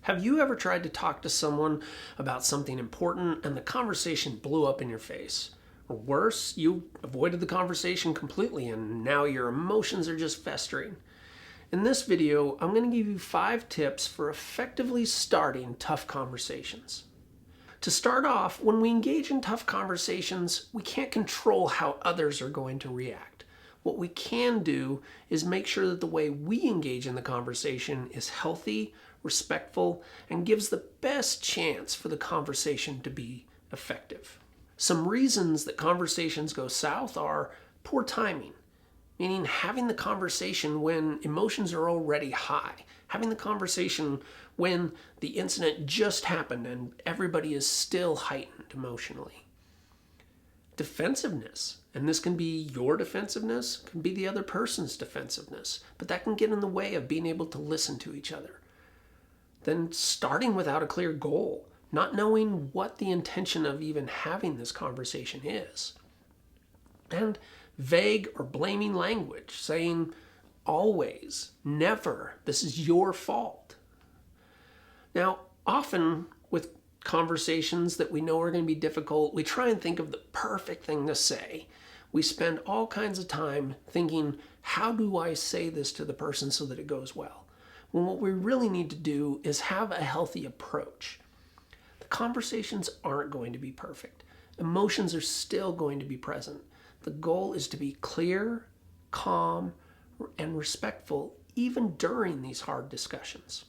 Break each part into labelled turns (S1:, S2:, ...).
S1: Have you ever tried to talk to someone about something important and the conversation blew up in your face? Or worse, you avoided the conversation completely and now your emotions are just festering. In this video, I'm going to give you 5 tips for effectively starting tough conversations. To start off, when we engage in tough conversations, we can't control how others are going to react. What we can do is make sure that the way we engage in the conversation is healthy, respectful, and gives the best chance for the conversation to be effective. Some reasons that conversations go south are poor timing, meaning having the conversation when emotions are already high, having the conversation when the incident just happened and everybody is still heightened emotionally. Defensiveness, and this can be your defensiveness, can be the other person's defensiveness, but that can get in the way of being able to listen to each other. Then starting without a clear goal, not knowing what the intention of even having this conversation is. And vague or blaming language, saying always, never, this is your fault. Now, often with conversations that we know are going to be difficult, we try and think of the perfect thing to say. We spend all kinds of time thinking, how do I say this to the person so that it goes well? When what we really need to do is have a healthy approach. The conversations aren't going to be perfect. Emotions are still going to be present. The goal is to be clear, calm, and respectful even during these hard discussions.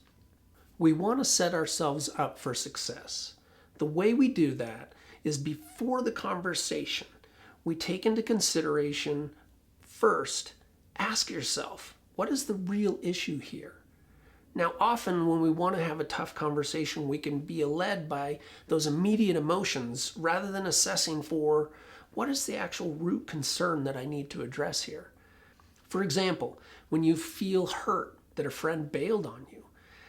S1: We want to set ourselves up for success. The way we do that is before the conversation, we take into consideration first, ask yourself, what is the real issue here? Now, often when we want to have a tough conversation, we can be led by those immediate emotions rather than assessing for what is the actual root concern that I need to address here. For example, when you feel hurt that a friend bailed on you,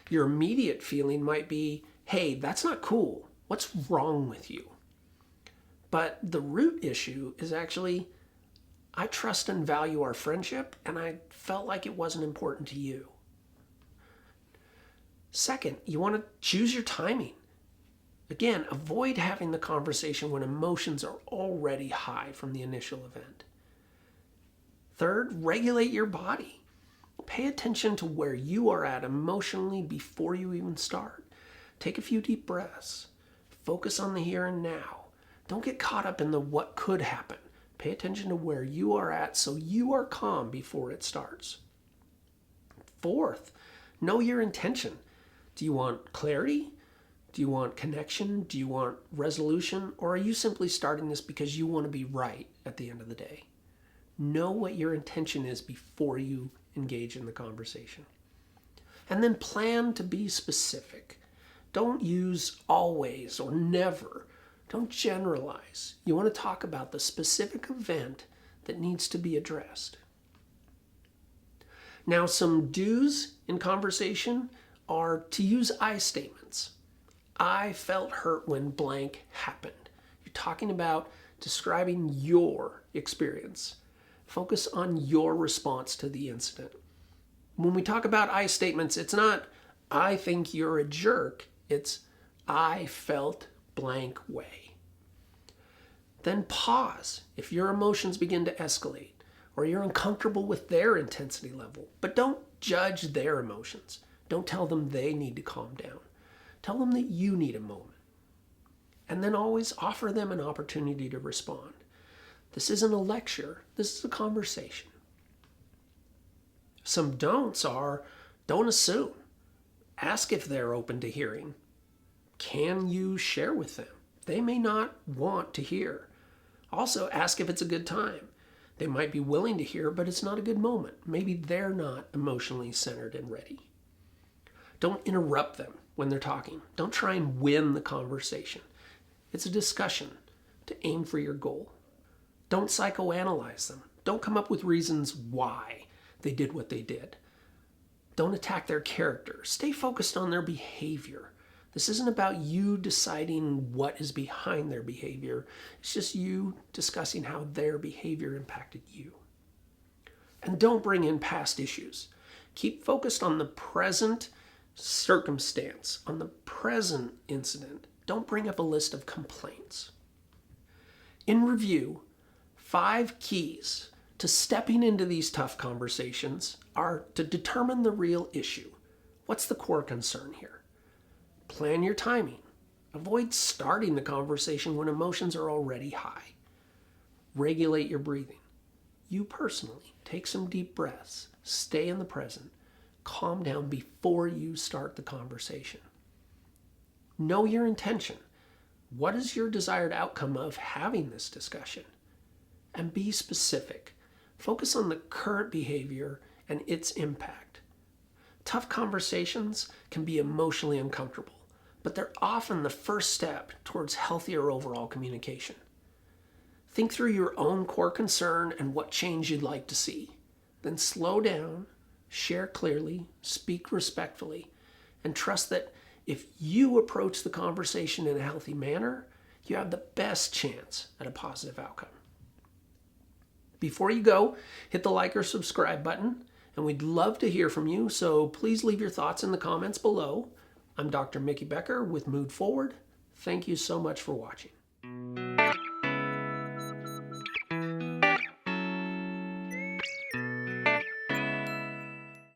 S1: your immediate feeling might be, hey, that's not cool. What's wrong with you? But the root issue is actually, I trust and value our friendship, and I felt like it wasn't important to you. Second, you want to choose your timing. Again, avoid having the conversation when emotions are already high from the initial event. Third, regulate your body. Pay attention to where you are at emotionally before you even start. Take a few deep breaths. Focus on the here and now. Don't get caught up in the what could happen. Pay attention to where you are at so you are calm before it starts. Fourth, know your intention. Do you want clarity? Do you want connection? Do you want resolution? Or are you simply starting this because you want to be right at the end of the day? Know what your intention is before you engage in the conversation. And then plan to be specific. Don't use always or never. Don't generalize. You want to talk about the specific event that needs to be addressed. Now, some do's in conversation are to use I statements. I felt hurt when blank happened. You're talking about describing your experience. Focus on your response to the incident. When we talk about I statements, it's not, I think you're a jerk. It's, I felt blank way. Then pause if your emotions begin to escalate or you're uncomfortable with their intensity level. But don't judge their emotions. Don't tell them they need to calm down. Tell them that you need a moment. And then always offer them an opportunity to respond. This isn't a lecture. This is a conversation. Some don'ts are, don't assume. Ask if they're open to hearing. Can you share with them? They may not want to hear. Also, ask if it's a good time. They might be willing to hear, but it's not a good moment. Maybe they're not emotionally centered and ready. Don't interrupt them when they're talking. Don't try and win the conversation. It's a discussion to aim for your goal. Don't psychoanalyze them. Don't come up with reasons why they did what they did. Don't attack their character. Stay focused on their behavior. This isn't about you deciding what is behind their behavior. It's just you discussing how their behavior impacted you. And don't bring in past issues. Keep focused on the present circumstance, on the present incident. Don't bring up a list of complaints. In review, 5 keys to stepping into these tough conversations are to determine the real issue. What's the core concern here? Plan your timing. Avoid starting the conversation when emotions are already high. Regulate your breathing. You personally, take some deep breaths. Stay in the present. Calm down before you start the conversation. Know your intention. What is your desired outcome of having this discussion? And be specific. Focus on the current behavior and its impact. Tough conversations can be emotionally uncomfortable, but they're often the first step towards healthier overall communication. Think through your own core concern and what change you'd like to see. Then slow down, share clearly, speak respectfully, and trust that if you approach the conversation in a healthy manner, you have the best chance at a positive outcome. Before you go, hit the like or subscribe button, and we'd love to hear from you, so please leave your thoughts in the comments below. I'm Dr. Mickey Becker with Mood Forward. Thank you so much for watching.